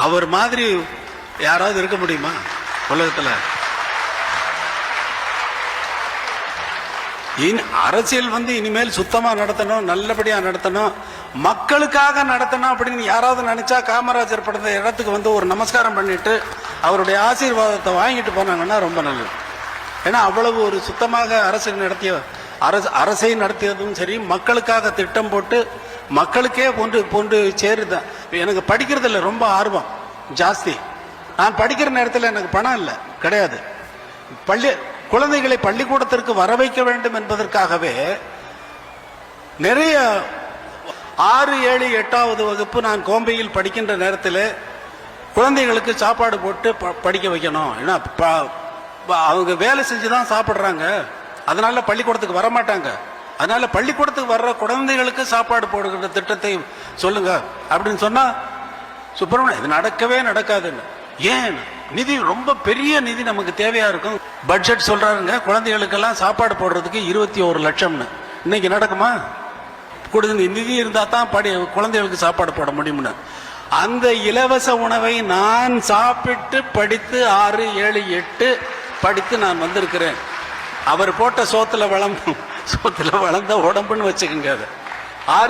அவர் மாதிரி யாராவது இருக்க முடியுமா உலகத்தில்? அரசியல் இனிமேல் சுத்தமா நடத்தணும், நல்லபடியா நடத்தணும், மக்களுக்காக நடத்தணும் அப்படின்னு யாராவது நினைச்சா காமராஜர் படுத்த இடத்துக்கு ஒரு நமஸ்காரம் பண்ணிட்டு அவருடைய ஆசீர்வாதத்தை வாங்கிட்டு போனாங்கன்னா ரொம்ப நல்லது. ஏன்னா அவ்வளவு ஒரு சுத்தமாக அரசை நடத்தியதும் சரி, மக்களுக்காக திட்டம் போட்டு மக்களுக்கே போன்று சேருதான். எனக்கு படிக்கிறதுல ரொம்ப ஆர்வம் ஜாஸ்தி. நான் படிக்கிற நேரத்தில் எனக்கு பணம் இல்லை, கிடையாது. குழந்தைகளை பள்ளிக்கூடத்திற்கு வர வைக்க வேண்டும் என்பதற்காகவே நிறைய 6, 7, 8வது வகுப்பு நான் கோம்பையில் படிக்கின்ற நேரத்தில் குழந்தைகளுக்கு சாப்பாடு போட்டு படிக்க வைக்கணும். ஏன்னா அவங்க வேலை செஞ்சுதான் சாப்பிட்றாங்க, அதனால பள்ளிக்கூடத்துக்கு வர மாட்டாங்க. அதனால பள்ளிக்கூடத்துக்கு வர்ற குழந்தைகளுக்கு சாப்பாடு போடுகிற திட்டத்தை சொல்லுங்க அப்படின்னு சொன்னா சுப்பிரமணியம் இது நடக்கவே நடக்காதுன்னு. ஏன்? நிதி ரொம்ப பெரிய நிதி நமக்கு தேவையா இருக்கும். பட்ஜெட் சொல்றாருங்க குழந்தைகளுக்கெல்லாம் சாப்பாடு போடுறதுக்கு 21 லட்சம்னு. இன்னைக்கு நடக்குமா? நிதி இருந்தா தான் குழந்தைகளுக்கு சாப்பாடு போட முடியும்னு. அந்த இலவச உணவை நான் சாப்பிட்டு படித்து 6, 7, 8 படித்து நான் வந்திருக்கிறேன். அவர் போட்ட சோத்துல வளர்ந்த உடம்புன்னு வச்சுக்கோங்க. அதை